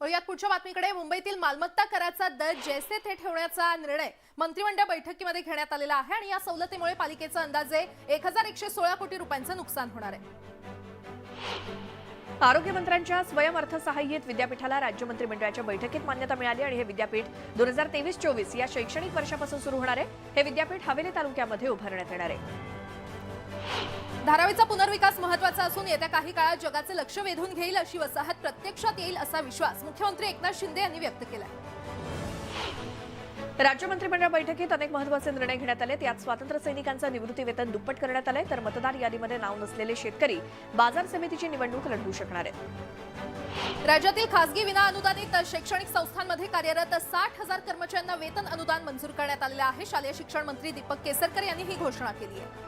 वळूयात पुढच्या बातमीकडे। मुंबईतील मालमत्ता कराचा दर जैसे थे ठेवण्याचा निर्णय मंत्रिमंडळ बैठकीमध्ये घेण्यात आलेला आहे आणि या सवलतीमुळे पालिकेचं अंदाजे 1116 कोटी रुपयांचं नुकसान होणार आहे। आरोग्य मंत्र्यांच्या स्वयं अर्थसहाय्यित विद्यापीठाला राज्य मंत्रिमंडळाच्या बैठकीत मान्यता मिळाली आणि हे विद्यापीठ 2023-24 या शैक्षणिक वर्षापासून सुरू होणार आहे। हे विद्यापीठ हवेली तालुक्यामध्ये उभारण्यात येणार आहे। धारावीचा पुनर्विकास महत्त्वाचा असून येत्या काही काळात जगाचे लक्ष वेधून घेईल अशी वसाहत प्रत्यक्षात येईल असा विश्वास मुख्यमंत्री एकनाथ शिंदे यांनी व्यक्त केलाय। राज्य मंत्रिमंडळ बैठकीत अनेक महत्त्वाचे निर्णय घेण्यात आले। त्यात स्वातंत्र्य सैनिकांचं निवृत्ती वेतन दुप्पट करण्यात आलंय, तर मतदार यादीमध्ये नाव नसलेले शेतकरी बाजार समितीची निवडणूक लढवू शकणार आहेत। राज्यातील खासगी विना अनुदानित शैक्षणिक संस्थांमध्ये कार्यरत 60,000 कर्मचाऱ्यांना वेतन अनुदान मंजूर करण्यात आलेलं आहे। शालेय शिक्षण मंत्री दीपक केसरकर यांनी ही घोषणा केली आहे।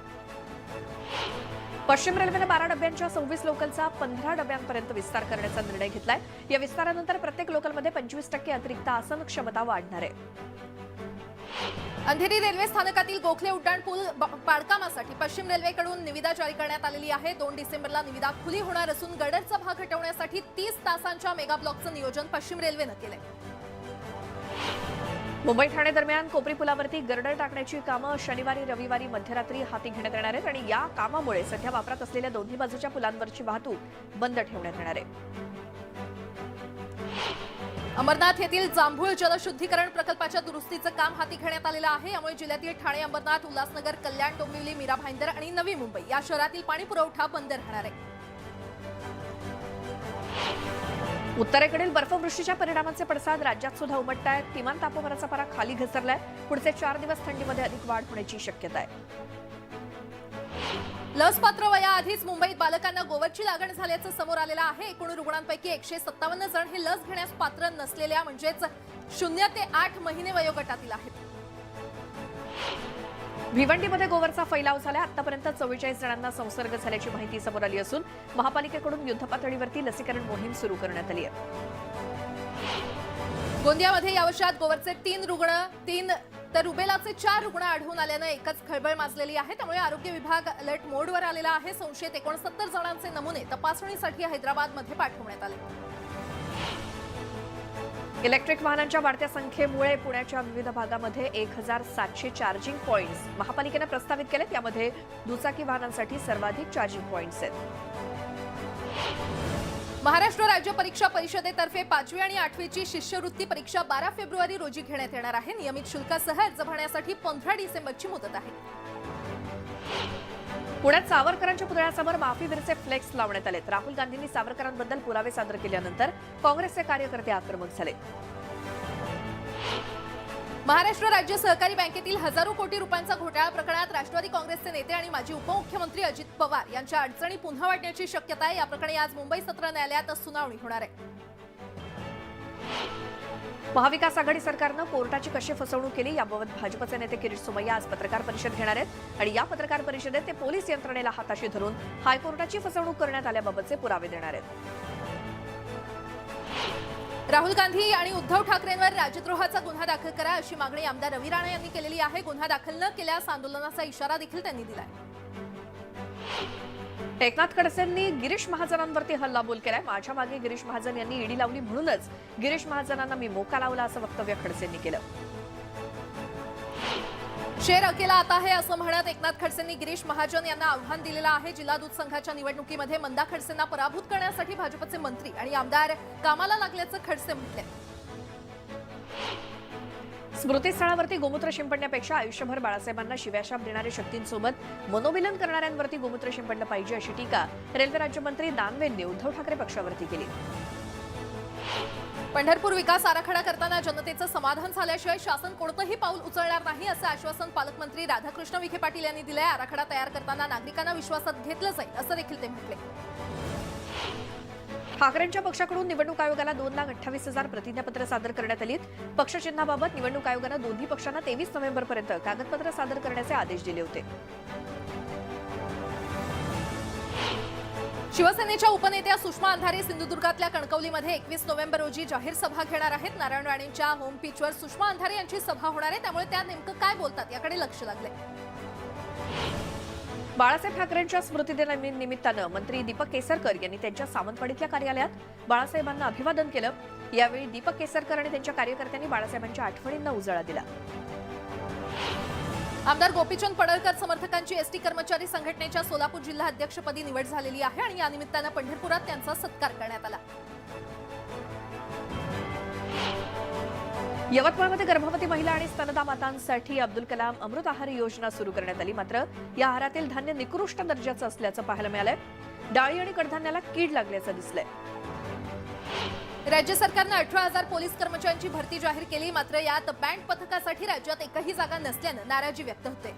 पश्चिम रेल्वेने 12 डब्यांच्या 26 लोकलचा 15 डब्यांपर्यंत विस्तार करण्याचा निर्णय घेतलाय। या विस्तारानंतर प्रत्येक लोकलमध्ये 25% अतिरिक्त आसन क्षमता वाढणार आहे। अंधेरी रेल्वे स्थानकातील गोखले उड्डाणपूल पाडकामासाठी पश्चिम रेल्वेकडून निविदा जारी करण्यात आलेली आहे। 2 डिसेंबरला निविदा खुली होणार असून गडरचा भाग हटवण्यासाठी 30 तासांच्या मेगा ब्लॉकचं नियोजन पश्चिम रेल्वेनं केलंय। मुंबई ठाणे दरम्यान कोपरी पुलावरती गर्डर टाकण्याची कामं शनिवारी रविवारी मध्यरात्री हाती घेण्यात येणार आहेत आणि या कामामुळे सध्या वापरात असलेल्या दोन्ही बाजूच्या पुलांवरची वाहतूक बंद ठेवण्यात येणार आहे। अंबरनाथ येथील जांभूळ जलशुद्धीकरण प्रकल्पाच्या दुरुस्तीचं काम हाती घेण्यात आलेलं आहे। यामुळे जिल्ह्यातील ठाणे, अंबरनाथ, उल्हासनगर, कल्याण, डोंबिवली, मीरा भाईंदर आणि नवी मुंबई या शहरातील पाणी पुरवठा बंद राहणार आहे। उत्तरेकडील बर्फवृष्टीच्या परिणामाचे पडसाद राज्यात सुद्धा उमटतायत। किमान तापमानाचा पारा खाली घसरलाय। पुढचे 4 दिवस थंडीमध्ये अधिक वाढ होण्याची शक्यता आहे। लस पात्र वयाआधीच मुंबईत बालकांना गोवरची लागण झाल्याचं समोर आलेलं आहे। एकूण रुग्णांपैकी 157 जण हे लस घेण्यास पात्र नसलेल्या म्हणजेच 0 ते 8 महिने वयोगटातील आहेत। भिवंडीमध्ये गोवरचा फैलाव झाला। आतापर्यंत 44 जणांना संसर्ग झाल्याची माहिती समोर आली असून महापालिकेकडून युद्धपातळीवरती लसीकरण मोहीम सुरू करण्यात आली आहे। गोंदियामध्ये या वर्षात गोवरचे 3 रुग्ण तर रुबेलाचे 4 रुग्ण आढळून आल्यानं एकच खळबळ माजलेली आहे। त्यामुळे आरोग्य विभाग अलर्ट मोडवर आलेला आहे। संशयित 69 जणांचे नमुने तपासणीसाठी हैदराबादमध्ये पाठवण्यात आले। इलेक्ट्रिक वाहनांच्या वाढत्या संख्येमुळे पुण्याच्या विविध भागामध्ये 1700 चार्जिंग पॉइंट्स महापालिकेने प्रस्तावित केलेत। यामध्ये दुचाकी वाहनांसाठी सर्वाधिक चार्जिंग पॉइंट्स आहेत। महाराष्ट्र राज्य परीक्षा परिषदेतर्फे 5वी आणि 8वीची शिष्यवृत्ती परीक्षा 12 फेब्रुवारी रोजी घेण्यात येणार आहे। नियमित शुल्कासह अर्ज भरण्यासाठी 15 डिसेंबरची मुदत आहे। पुण्यात सावरकरांच्या पुतळ्यासमोर माफीवीरचे फ्लेक्स लावण्यात आलेत। राहुल गांधींनी सावरकरांबद्दल पुरावे सादर केल्यानंतर काँग्रेसचे कार्यकर्ते आक्रमक झाले। महाराष्ट्र राज्य सहकारी बँकेतील हजारो कोटी रुपयांचा घोटाळा प्रकरणात राष्ट्रवादी काँग्रेसचे नेते आणि माजी उपमुख्यमंत्री अजित पवार यांच्या अडचणी पुन्हा वाढण्याची शक्यता आहे। या प्रकरणी आज मुंबई सत्र न्यायालयात सुनावणी होणार आहे। महाविकास आघाडी सरकारनं कोर्टाची कशी फसवणूक केली याबाबत भाजपचे नेते किरीट सोमय्या आज पत्रकार परिषद घेणार आहेत आणि या पत्रकार परिषदेत ते पोलीस यंत्रणेला हाताशी धरून हायकोर्टाची फसवणूक करण्यात आल्याबाबतचे पुरावे देणार आहेत। राहुल गांधी आणि उद्धव ठाकरेंवर राजद्रोहाचा गुन्हा दाखल करा अशी मागणी आमदार रवी राणा यांनी केलेली आहे। गुन्हा दाखल न केल्यास आंदोलनाचा इशारा देखील त्यांनी दिलाय। एकनाथ खडसेंनी गिरीश महाजनांवरती हल्लाबोल केलाय। माझ्या मागे गिरीश महाजन यांनी ईडी लावली म्हणूनच गिरीश महाजनांना मी मोका लावला असं वक्तव्य खडसेंनी केलं। शेर अकेला आता है असं म्हणत एकनाथ खडसेंनी गिरीश महाजन यांना आव्हान दिलेलं आहे। जिल्हा दूध संघाच्या निवडणुकीमध्ये मंदा खडसेंना पराभूत करण्यासाठी भाजपचे मंत्री आणि आमदार कामाला लागल्याचं खडसे म्हटले। स्मृतीस्थळावरती गोमूत्र शिंपडण्यापेक्षा आयुष्यभर बाळासाहेबांना शिव्याशाप देणाऱ्या शक्तींसोबत मनोमिलन करणाऱ्यांवरती गोमूत्र शिंपडलं पाहिजे अशी टीका रेल्वे राज्यमंत्री दानवेंनी उद्धव ठाकरे पक्षावरती केली। पंढरपूर विकास आराखडा करताना जनतेचं समाधान झाल्याशिवाय शासन कोणतंही पाऊल उचलणार नाही असं आश्वासन पालकमंत्री राधाकृष्ण विखे पाटील यांनी दिलंय। आराखडा तयार करताना नागरिकांना विश्वासात घेतलं जाईल असं देखील ते म्हटले। ठाकरेंच्या पक्षाकडून निवडणूक आयोगाला 2,28,000 प्रतिज्ञापत्र सादर करण्यात आली। पक्षचिन्हाबाबत निवडणूक आयोगानं दोन्ही पक्षांना 23 नोव्हेंबरपर्यंत कागदपत्र सादर करण्याचे आदेश दिले होते। शिवसेनेच्या उपनेत्या सुषमा अंधारे सिंधुदुर्गातल्या कणकवलीमध्ये 21 नोव्हेंबर रोजी जाहीर सभा घेणार आहेत। नारायण राणेंच्या होम पिचवर सुषमा अंधारे यांची सभा होणार आहे। त्यामुळे त्या नेमकं काय बोलतात याकडे लक्ष लागलंय। बाळासाहेब ठाकरेंच्या स्मृतिदिनानिमित्तानं मंत्री दीपक केसरकर यांनी त्यांच्या सावंतवाडीतल्या कार्यालयात बाळासाहेबांना अभिवादन केलं. यावेळी दीपक केसरकर आणि त्यांच्या कार्यकर्त्यांनी बाळासाहेबांच्या आठवणींना उजाळा दिला. आमदार गोपीचंद पडळकर समर्थकांची एसटी कर्मचारी संघटनेच्या सोलापूर जिल्हा अध्यक्षपदी निवड झालेली आहे आणि या निमित्तानं पंढरपुरात त्यांचा सत्कार करण्यात आला. यवतमाळमध्ये गर्भवती महिला आणि स्तनदा मातांसाठी अब्दुल कलाम अमृत आहार योजना सुरू करण्यात आली. मात्र या आहारातील धान्य निकृष्ट दर्जाचं असल्याचं पाहायला मिळालंय. डाळी आणि कडधान्याला कीड लागल्याचं दिसलंय. राज्य सरकारनं 18,000 पोलीस कर्मचाऱ्यांची भरती जाहीर केली. मात्र यात बँड पथकासाठी राज्यात एकही जागा नसल्यानं नाराजी व्यक्त होते.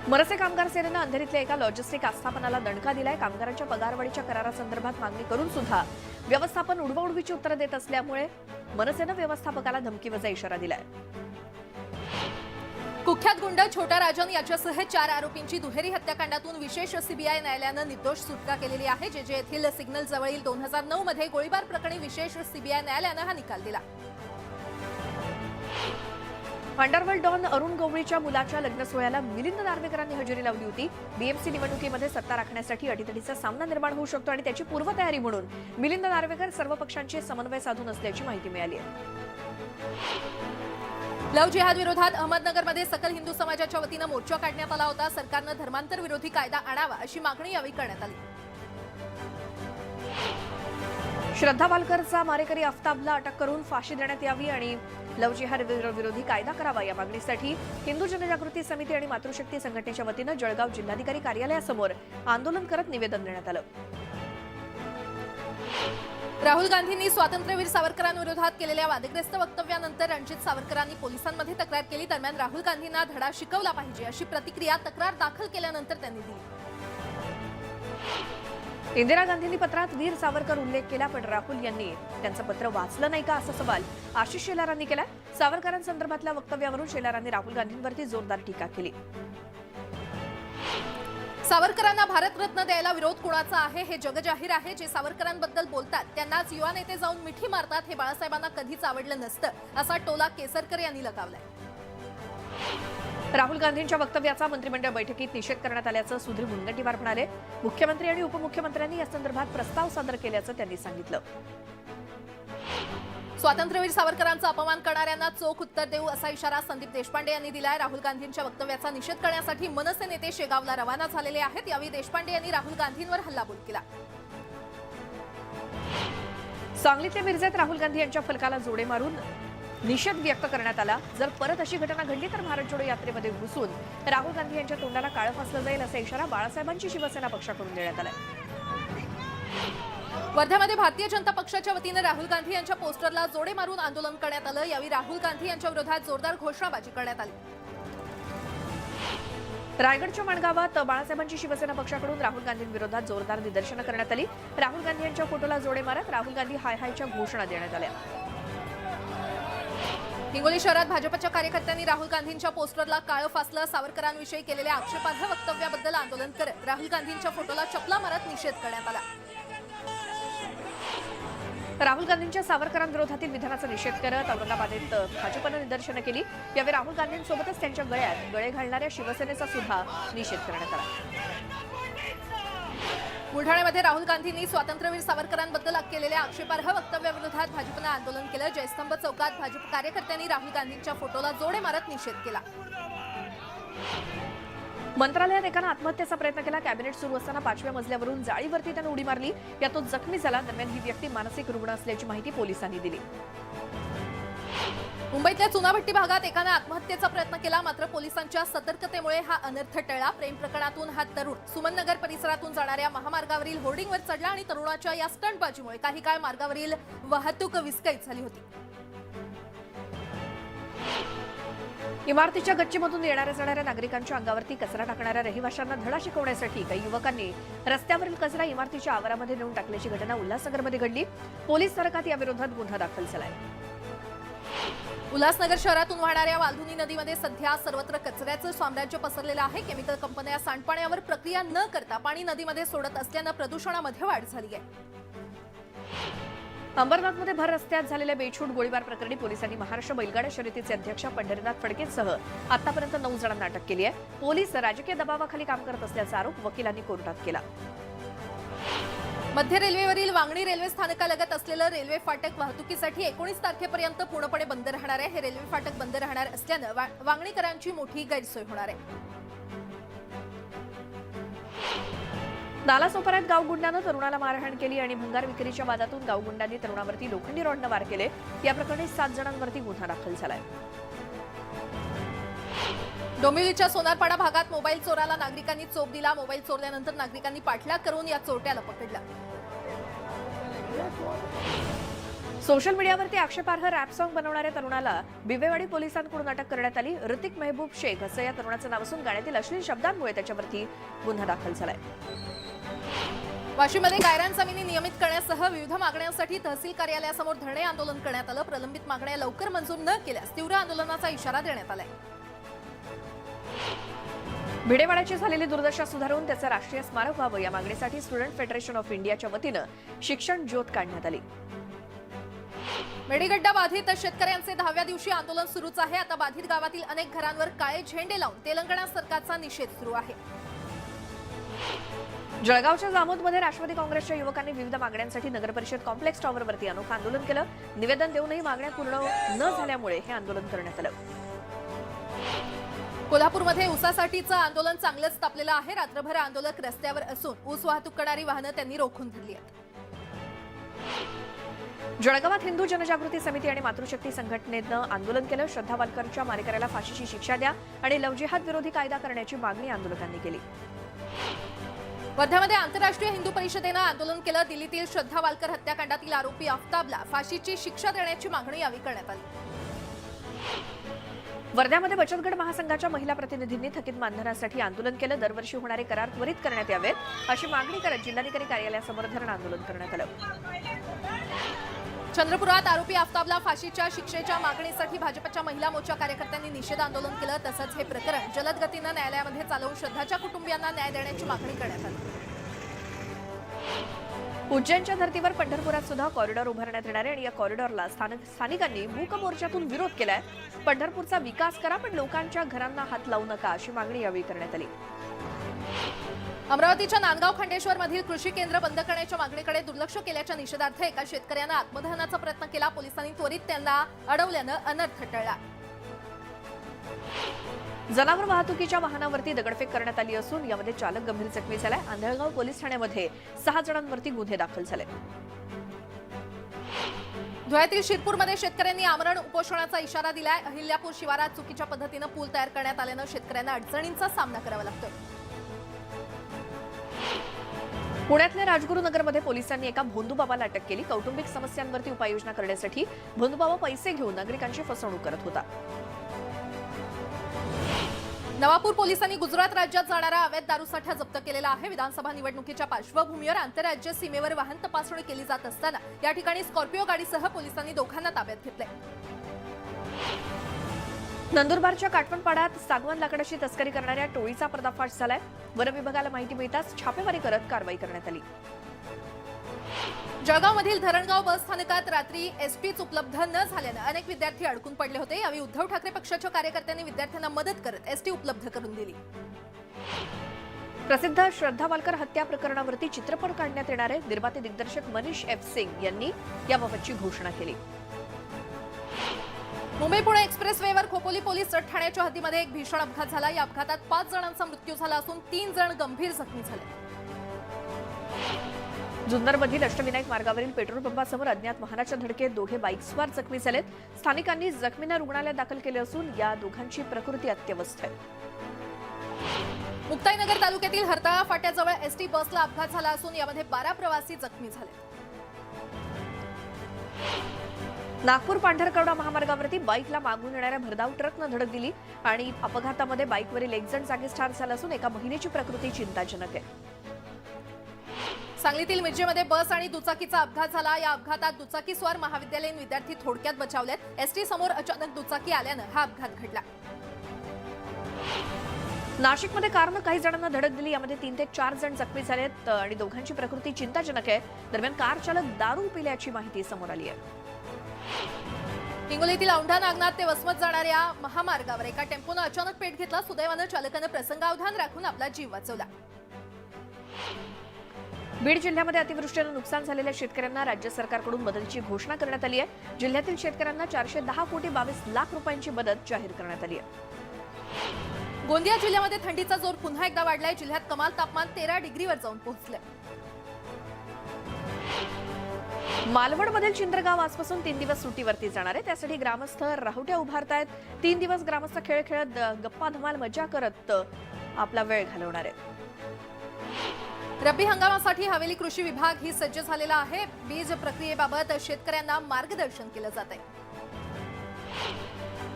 मनसे कामगार सेनेनं अंधेरीतल्या एका लॉजिस्टिक आस्थापनाला दणका दिलाय. कामगारांच्या पगारवाढीच्या करारासंदर्भात मागणी करून सुद्धा व्यवस्थापन उडवाउडवीची उत्तरं देत असल्यामुळे मनसेनं व्यवस्थापकाला धमकीवजा इशारा दिलाय. कुख्यात गुंड छोटा राजन याच्यासह 4 आरोपींची दुहेरी हत्याकांडातून विशेष सीबीआय न्यायालयानं निर्दोष सुटका केलेली आहे. जे येथील सिग्नल जवळील 2009 मध्ये गोळीबार प्रकरणी विशेष सीबीआय न्यायालयानं हा निकाल दिला. अंडरवर्ल्ड डॉन अरुण गवळीच्या मुलाच्या लग्न सोहळ्याला मिलिंद नार्वेकरांनी हजेरी लावली होती. बीएमसी निवडणुकीमध्ये सत्ता राखण्यासाठी अटीतटीचा सामना निर्माण होऊ शकतो आणि त्याची पूर्वतयारी म्हणून मिलिंद नार्वेकर सर्व पक्षांचे समन्वय साधून असल्याची माहिती मिळाली आहे. लव्ह जिहाद विरोधात अहमदनगरमध्ये सकल हिंदू समाजाच्या वतीनं मोर्चा काढण्यात आला होता. सरकारनं धर्मांतर विरोधी कायदा आणावा अशी मागणी यावेळी करण्यात आली. श्रद्धा वालकरचा मारेकरी आफताबला अटक करून फाशी देण्यात यावी आणि लव्ह जिहाद विरोधी कायदा करावा या मागणीसाठी हिंदू जनजागृती समिती आणि मातृशक्ती संघटनेच्या वतीनं जळगाव जिल्हाधिकारी कार्यालयासमोर आंदोलन करत निवेदन देण्यात आलं. राहुल गांधींनी स्वातंत्र्यवीर सावरकरांविरोधात केलेल्या वादग्रस्त वक्तव्यानंतर रणजित सावरकरांनी पोलिसांमध्ये तक्रार केली. दरम्यान राहुल गांधींना धडा शिकवला पाहिजे अशी प्रतिक्रिया तक्रार दाखल केल्यानंतर त्यांनी दिली. इंदिरा गांधींनी पत्रात वीर सावरकर उल्लेख केला, पण राहुल यांनी त्यांचं पत्र वाचलं नाही का असा सवाल आशिष शेलारांनी केला. सावरकरांसंदर्भातल्या वक्तव्यावरून शेलारांनी राहुल गांधींवरती जोरदार टीका केली. सावरकरांना भारतरत्न द्यायला विरोध कुणाचा आहे हे जगजाहीर आहे. जे सावरकरांबद्दल बोलतात त्यांनाच युवा नेते जाऊन मिठी मारतात हे बाळासाहेबांना कधीच आवडलं नसतं असा टोला केसरकर यांनी लगावलाय. राहुल गांधींच्या वक्तव्याचा मंत्रिमंडळ बैठकीत निषेध करण्यात आल्याचं सुधीर मुनगंटीवार म्हणाले. मुख्यमंत्री आणि उपमुख्यमंत्र्यांनी या संदर्भात प्रस्ताव सादर केल्याचं त्यांनी सांगितलं. स्वातंत्र्यवीर सावरकरांचा अपमान करणाऱ्यांना चोख उत्तर देऊ असा इशारा संदीप देशपांडे यांनी दिलाय. राहुल गांधींच्या वक्तव्याचा निषेध करण्यासाठी मनसे नेते शेगावला रवाना झालेले आहेत. यावेळी देशपांडे यांनी राहुल गांधींवर हल्लाबोल केला. सांगलीतल्या मिरजेत राहुल गांधी यांच्या फलकाला जोडे मारून निषेध व्यक्त करण्यात आला. जर परत अशी घटना घडली तर भारत जोडो यात्रेमध्ये घुसून राहुल गांधी यांच्या तोंडाला काळं फासलं जाईल असा इशारा बाळासाहेबांची शिवसेना पक्षाकडून देण्यात आला. वर्ध्यामध्ये भारतीय जनता पक्षाच्या वतीनं राहुल गांधी यांच्या पोस्टरला जोडे मारून आंदोलन करण्यात आलं. यावेळी राहुल गांधी यांच्या विरोधात जोरदार घोषणाबाजी करण्यात आली. रायगडच्या माणगावात बाळासाहेबांची शिवसेना पक्षाकडून राहुल गांधींविरोधात जोरदार निदर्शनं करण्यात आली. राहुल गांधी यांच्या फोटोला जोडे मारत राहुल गांधी हाय हायच्या घोषणा देण्यात आल्या. हिंगोली शहरात भाजपच्या कार्यकर्त्यांनी राहुल गांधींच्या पोस्टरला काळं फासलं. सावरकरांविषयी केलेल्या आक्षेपार्ह वक्तव्याबद्दल आंदोलन करत राहुल गांधींच्या फोटोला चपला मारत निषेध करण्यात आला. राहुल गांधींच्या सावरकरांविरोधातील विधानाचा निषेध करत औरंगाबादेत भाजपनं निदर्शनं केली. यावेळी राहुल गांधींसोबतच त्यांच्या गळ्यात गळे घालणाऱ्या शिवसेनेचा सुद्धा निषेध करण्यात आला. बुलढाण्यामध्ये राहुल गांधींनी स्वातंत्र्यवीर सावरकरांबद्दल केलेल्या आक्षेपार्ह वक्तव्याविरोधात भाजपनं आंदोलन केलं. जयस्तंभ चौकात भाजप कार्यकर्त्यांनी राहुल गांधींच्या फोटोला जोडे मारत निषेध केला. मंत्रालयात एकानं आत्महत्येचा प्रयत्न केला. कॅबिनेट सुरू असताना 5व्या मजल्यावरून जाळीवरती त्यानं उडी मारली. यात जखमी झाला. दरम्यान ही व्यक्ती मानसिक रुग्ण असल्याची माहिती पोलिसांनी दिली. मुंबईतल्या चुनाभट्टी भागात एकानं आत्महत्येचा प्रयत्न केला. मात्र पोलिसांच्या सतर्कतेमुळे हा अनर्थ टळला. प्रेम प्रकरणातून हा तरुण सुमननगर परिसरातून जाणाऱ्या महामार्गावरील होर्डिंगवर चढला आणि तरुणाच्या या स्टंटबाजीमुळे काही काळ मार्गावरील वाहतूक विस्कळीत झाली होती. इमारतीच्या गच्चीमधून येणाऱ्या जाणाऱ्या नागरिकांच्या अंगावरती कचरा टाकणाऱ्या रहिवाशांना धडा शिकवण्यासाठी काही युवकांनी रस्त्यावरील कचरा इमारतीच्या आवारामध्ये नेऊन टाकल्याची घटना उल्हासनगरमध्ये घडली. पोलीस स्थानकात याविरोधात गुन्हा दाखल झालाय. उल्हासनगर शहरातून वाहणाऱ्या वाल्धुनी नदीमध्ये सध्या सर्वत्र कचऱ्याचं साम्राज्य पसरलेलं आहे. केमिकल कंपन्या सांडपाण्यावर प्रक्रिया न करता पाणी नदीमध्ये सोडत असल्यानं प्रदूषणामध्ये वाढ झाली आहे. अंबरनाथमध्ये भर रस्त्यात झालेल्या बेछूट गोळीबार प्रकरणी पोलिसांनी महाराष्ट्र बैलगाडा शर्यतीचे अध्यक्ष पंढरीनाथ फडकेसह आतापर्यंत 9 जणांना अटक केली आहे. पोलीस राजकीय दबावाखाली काम करत असल्याचा आरोप वकिलांनी कोर्टात केला. मध्य रेल्वेवरील वांगणी रेल्वे स्थानकालगत असलेलं रेल्वे फाटक वाहतुकीसाठी 19 तारखेपर्यंत पूर्णपणे बंद राहणार आहे. हे रेल्वे फाटक बंद राहणार असल्यानं वांगणीकरांची मोठी गैरसोय होणार आहे. नालासोपाऱ्यात गावगुंडानं तरुणाला मारहाण केली आणि भंगार विक्रीच्या वादातून गावगुंडांनी तरुणावरती लोखंडी रॉडनं वार केले. या प्रकरणी 7 जणांवरती गुन्हा दाखल झालाय. डोंबिवलीच्या सोनारपाडा भागात मोबाईल चोराला नागरिकांनी चोप दिला. मोबाईल चोरल्यानंतर नागरिकांनी पाठलाग करून या चोरट्याला पकडलं. सोशल मीडियावरती आक्षेपार्ह रॅप सॉंग बनवणाऱ्या तरुणाला बिबेवाडी पोलिसांकडून अटक करण्यात आली. ऋतिक मेहबूब शेख असं या तरुणाचं नाव असून गाण्यातील अश्लील शब्दांमुळे त्याच्यावरती गुन्हा दाखल झालाय. वाशीमध्ये गायरान जमिनी नियमित करण्यासह विविध मागण्यांसाठी तहसील कार्यालयासमोर धरणे आंदोलन करण्यात आलं. प्रलंबित मागण्या लवकर मंजूर न केल्यास तीव्र आंदोलनाचा इशारा देण्यात आलाय. भिडेवाड्याची झालेली दुर्दशा सुधारून त्याचं राष्ट्रीय स्मारक व्हावं या मागणीसाठी स्टुडंट फेडरेशन ऑफ इंडियाच्या वतीनं शिक्षण ज्योत काढण्यात आली. मेडीगड्डा बाधित शेतकऱ्यांचे 10व्या दिवशी आंदोलन सुरूच आहे. आता बाधित गावातील अनेक घरांवर काळे झेंडे लावून तेलंगणा सरकारचा निषेध सुरू आहे. जळगावच्या जामोदमध्ये राष्ट्रवादी काँग्रेसच्या युवकांनी विविध मागण्यांसाठी नगरपरिषद कॉम्प्लेक्स टॉवरवरती अनोखं आंदोलन केलं. निवेदन देऊनही मागण्या पूर्ण न झाल्यामुळे हे आंदोलन करण्यात आलं. कोल्हापूरमध्ये ऊसासाठीचं आंदोलन चांगलंच तापलेलं आहे. रात्रभर आंदोलक रस्त्यावर असून ऊस वाहतूक करणारी वाहनं त्यांनी रोखून धरली आहेत. जळगावात हिंदू जनजागृती समिती आणि मातृशक्ती संघटनेनं आंदोलन केलं. श्रद्धा वालकरच्या मारेकऱ्याला फाशीची शिक्षा द्या आणि लव्ह जिहाद विरोधी कायदा करण्याची मागणी आंदोलकांनी केली. वर्ध्यामध्ये आंतरराष्ट्रीय हिंदू परिषदेनं आंदोलन केलं. दिल्लीतील श्रद्धा वालकर हत्याकांडातील आरोपी आफताबला फाशीची शिक्षा देण्याची मागणी यावेळी करण्यात आली. वर्ध्यामध्ये बचत गट महासंघाच्या महिला प्रतिनिधींनी थकीत मानधनासाठी आंदोलन केलं. दरवर्षी होणारे करार त्वरित करण्यात यावेत अशी मागणी करत जिल्हाधिकारी कार्यालयासमोर धरण आंदोलन करण्यात आलं. चंद्रपुरात आरोपी आफताबला फाशीच्या शिक्षेच्या मागणीसाठी भाजपच्या महिला मोर्चा कार्यकर्त्यांनी निषेध आंदोलन केलं. तसंच हे प्रकरण जलद गतीनं न्यायालयामध्ये चालवून श्रद्धाच्या कुटुंबियांना न्याय देण्याची मागणी करण्यात आली. उज्जैनच्या धर्तीवर पंढरपुरात सुद्धा कॉरिडॉर उभारण्यात येणार आहे आणि या कॉरिडॉरला स्थानिकांनी मूक मोर्चातून विरोध केलाय. पंढरपूरचा विकास करा पण लोकांच्या घरांना हात लावू नका अशी मागणी यावेळी करण्यात आली. अमरावतीच्या नांदगाव खंडेश्वर मधील कृषी केंद्र बंद करण्याच्या मागणीकडे दुर्लक्ष केल्याच्या निषेधार्थ एका शेतकऱ्यानं आत्मदहनाचा प्रयत्न केला. पोलिसांनी त्वरित त्यांना अडवल्यानं अनर्थ टळला. जनावर वाहतुकीच्या वाहनावरती दगडफेक करण्यात आली असून यामध्ये चालक गंभीर जखमी झालाय. आंधळगाव पोलीस ठाण्यामध्ये 6 जणांवरती गुन्हे दाखल झाले. धुळ्यातील शिरपूरमध्ये शेतकऱ्यांनी आमरण उपोषणाचा इशारा दिलाय. अहिल्यापूर शिवारात चुकीच्या पद्धतीनं पूल तयार करण्यात आल्यानं शेतकऱ्यांना अडचणींचा सामना करावा लागतोय. पुण्यातल्या राजगुरुनगरमध्ये पोलिसांनी एका भोंदूबाबाला अटक केली. कौटुंबिक समस्यांवरती उपाययोजना करण्यासाठी भोंदूबाबा पैसे घेऊन नागरिकांची फसवणूक करत होता. नवापूर पोलिसांनी गुजरात राज्यात जाणारा अवैध दारूसाठा जप्त केलेला आहे. विधानसभा निवडणुकीच्या पार्श्वभूमीवर आंतरराज्य सीमेवर वाहन तपासणी केली जात असताना या ठिकाणी स्कॉर्पिओ गाडीसह पोलिसांनी दोघांना ताब्यात घेतले. नंदुरबारच्या काटवणपाड्यात सागवान लाकडाची तस्करी करणाऱ्या टोळीचा पर्दाफाश झालाय. वन विभागाला माहिती मिळताच छापेमारी करत कारवाई करण्यात आली. जळगावमधील धरणगाव बस स्थानकात रात्री एसटीच उपलब्ध न झाल्यानं अनेक विद्यार्थी अडकून पडले होते. यावेळी उद्धव ठाकरे पक्षाच्या कार्यकर्त्यांनी विद्यार्थ्यांना मदत करत एसटी उपलब्ध करून दिली. प्रसिद्ध श्रद्धा वालकर हत्या प्रकरणावरती चित्रपट काढण्यात येणार आहे. निर्माते दिग्दर्शक मनीष एफ सिंग यांनी याबाबतची घोषणा केली. मुंबई पुणे एक्सप्रेसवेवर खोपोली पोलीस ठाण्याच्या हद्दीमध्ये एक भीषण अपघात झाला. या अपघातात 5 जणांचा मृत्यू झाला असून 3 जण गंभीर जखमी झाले. जुन्नरमधील अष्टविनायक मार्गावरील पेट्रोल पंपासमोर अज्ञात वाहनाच्या धडकेत दोघे बाईकस्वार जखमी झालेत. स्थानिकांनी जखमींना रुग्णालयात दाखल केले असून या दोघांची प्रकृती अत्यवस्थ आहे. मुक्ताईनगर तालुक्यातील हरताळा फाट्याजवळ एसटी बसला अपघात झाला असून यामध्ये 12 प्रवासी जखमी झाले. नागपूर पांढरकवडा महामार्गावरती बाईकला मागून येणाऱ्या भरधाव ट्रकनं धडक दिली आणि अपघातामध्ये बाईकवरील एक जण जागीच ठार झाला असून एका महिलेची प्रकृती चिंताजनक आहे. सांगलीतील मिरजेमध्ये बस आणि दुचाकीचा अपघात झाला. या अपघातात दुचाकीस्वार महाविद्यालयीन विद्यार्थी थोडक्यात बचावलेत. एसटी समोर अचानक दुचाकी आल्यानं हा अपघात घडला. नाशिकमध्ये कारनं काही जणांना धडक दिली, यामध्ये 3 ते 4 जण जखमी झालेत आणि दोघांची प्रकृती चिंताजनक आहे. दरम्यान कार चालक दारू पिल्याची माहिती समोर आली आहे. हिंगोलीतील औंढा नागनाथ ते वसमत जाणाऱ्या महामार्गावर एका टेम्पोनं अचानक पेट घेतला. सुदैवानं चालकानं प्रसंगावधान राखून आपला जीव वाचवला. बीड जिल्ह्यामध्ये अतिवृष्टीनं नुकसान झालेल्या शेतकऱ्यांना राज्य सरकारकडून मदतीची घोषणा करण्यात आली आहे. जिल्ह्यातील शेतकऱ्यांना 410 कोटी 22 लाख रुपयांची मदत जाहीर करण्यात आली आहे. गोंदिया जिल्ह्यामध्ये थंडीचा जोर पुन्हा एकदा वाढलाय. जिल्ह्यात कमाल तापमान 13 डिग्रीवर जाऊन पोहोचलंय. मालवणमधील चिंद्रगाव आजपासून 3 दिवस सुट्टीवरती जाणार आहे. त्यासाठी ग्रामस्थ राहुट्या उभारतायत. 3 दिवस ग्रामस्थ खेळ खेळत, गप्पा धमाल मजा करत आपला वेळ घालवणार आहेत. रब्बी हंगामासाठी हवेली कृषी विभाग ही सज्ज झालेला आहे. बीज प्रक्रियेबाबत शेतकऱ्यांना मार्गदर्शन केलं जात आहे.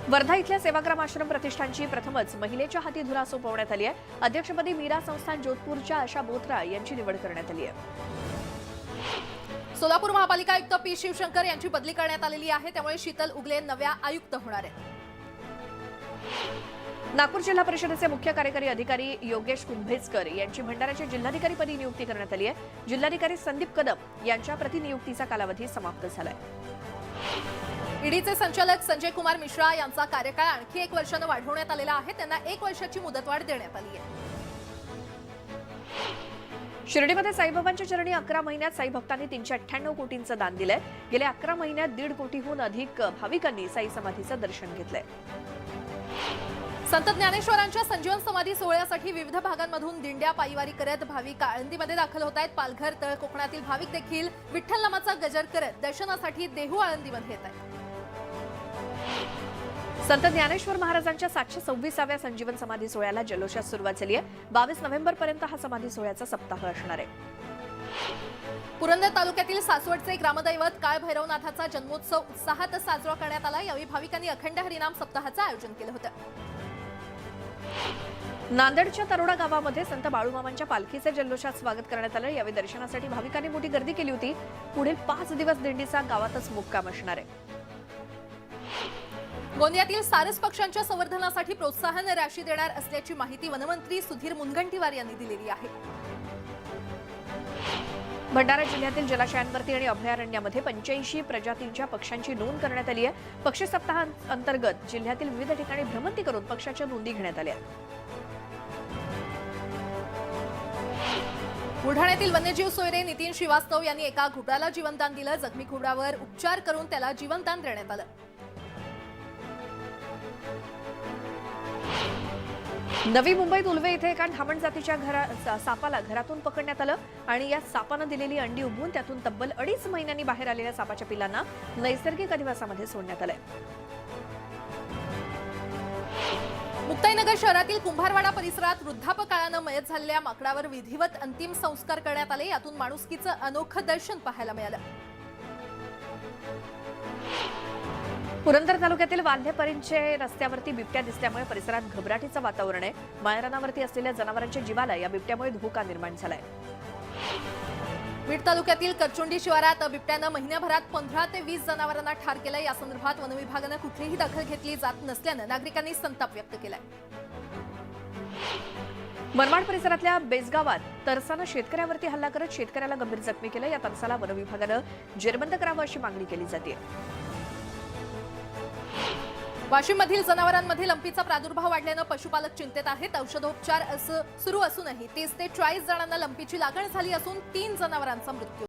वर्धा इथल्या सेवाग्राम आश्रम प्रतिष्ठानची प्रथमच महिलेच्या हाती धुरा सोपवण्यात आली आहे. अध्यक्षपदी मीरा संस्थान जोधपूरच्या आशा बोथरा यांची निवड करण्यात आली आहे. सोलापूर महापालिका आयुक्त पी शिवशंकर यांची बदली करण्यात आलेली आहे. त्यामुळे शीतल उगले नव्या आयुक्त होणार आहेत. नागपूर जिल्हा परिषदेचे मुख्य कार्यकारी अधिकारी योगेश कुंभेजकर यांची भंडाऱ्याच्या जिल्हाधिकारीपदी नियुक्ती करण्यात आली आहे. जिल्हाधिकारी संदीप कदम यांच्या प्रतिनियुक्तीचा कालावधी समाप्त झालाय. ईडीचे संचालक संजय कुमार मिश्रा यांचा कार्यकाळ आणखी 1 वर्षानं वाढवण्यात आलेला आहे. त्यांना 1 वर्षाची मुदतवाढ देण्यात आली आहे. शिर्डीमध्ये साईबाबांच्या चरणी 11 महिन्यात साई भक्तांनी 398 कोटींचं दान दिलंय. गेल्या 11 महिन्यात 1.5 कोटीहून अधिक भाविकांनी साई समाधीचं दर्शन घेतलंय. संत ज्ञानेश्वरांच्या संजीवन समाधी सोहळ्यासाठी विविध भागांमधून दिंड्या पायीवारी करत भाविक आळंदीमध्ये दाखल होत आहेत. पालघर तळ कोकणातील भाविक देखील विठ्ठल नामाचा गजर करत दर्शनासाठी देहू आळंदीमध्ये येत आहेत. संत ज्ञानेश्वर महाराजांच्या 726व्या संजीवन समाधी सोहळ्याला जल्लोषात सुरुवात झाली आहे. 22 नोव्हेंबरपर्यंत हा समाधी सोहळ्याचा सप्ताह असणार आहे. पुरंदर तालुक्यातील सासवडचे ग्रामदैवत काळ भैरवनाथाचा जन्मोत्सव उत्साहात साजरा करण्यात आला. यावेळी भाविकांनी अखंड हरिनाम सप्ताहाचं आयोजन केलं होतं. नांदेडच्या तरोडा गावामध्ये संत बाळूमामांच्या पालखीचे जल्लोषात स्वागत करण्यात आलं. यावेळी दर्शनासाठी भाविकांनी मोठी गर्दी केली होती. पुढील 5 दिवस दिंडीचा गावातच मुक्काम असणार आहे. गोंदियातील सारस पक्ष्यांच्या संवर्धनासाठी प्रोत्साहन राशी देणार असल्याची माहिती वनमंत्री सुधीर मुनगंटीवार यांनी दिलेली आहे. भंडारा जिल्ह्यातील जलाशयांवरती आणि अभयारण्यामध्ये 85 प्रजातींच्या पक्ष्यांची नोंद करण्यात आली आहे. पक्षी सप्ताहांतर्गत जिल्ह्यातील विविध ठिकाणी भ्रमंती करून पक्ष्याच्या नोंदी घेण्यात आल्या. बुलढाण्यातील वन्यजीव सोयरे नितीन श्रीवास्तव यांनी एका घुबडाला जीवनदान दिलं. जखमी घुबडावर उपचार करून त्याला जीवनदान देण्यात आलं. नवी मुंबईत उलवे इथे एका धामण जातीच्या सापाला घरातून पकडण्यात आलं आणि या सापानं दिलेली अंडी उभवून त्यातून तब्बल 2.5 महिन्यांनी बाहेर आलेल्या सापाच्या पिलांना नैसर्गिक अधिवासामध्ये सोडण्यात आलंय. मुक्ताईनगर शहरातील कुंभारवाडा परिसरात वृद्धापकाळानं मयत झालेल्या माकडावर विधिवत अंतिम संस्कार करण्यात आले. यातून माणुसकीचं अनोखं दर्शन पाहायला मिळालं. पुरंदर तालुक्यातील वाल्हेपरींचे रस्त्यावरती बिबट्या दिसल्यामुळे परिसरात घबराटीचं वातावरण आहे. माळरानावरती असलेल्या जनावरांच्या जीवाला या बिबट्यामुळे धोका निर्माण झालाय. बीड तालुक्यातील करचुंडी शिवारात बिबट्यानं महिन्याभरात 15 ते 20 जनावरांना ठार केलं. या संदर्भात वनविभागानं कुठलीही दखल घेतली जात नसल्यानं नागरिकांनी संताप व्यक्त केलाय. मनमाड परिसरातल्या बेसगावात तरसानं शेतकऱ्यावरती हल्ला करत शेतकऱ्याला गंभीर जखमी केलं. या तरसाला वनविभागानं जेरबंद करावं अशी मागणी केली जाते. वाशिममधील जनावरांमध्ये लंपीचा प्रादुर्भाव वाढल्यानं पशुपालक चिंतेत आहेत. औषधोपचार सुरू असूनही 30 ते 40 जणांना लंपीची लागण झाली असून 3 जनावरांचा मृत्यू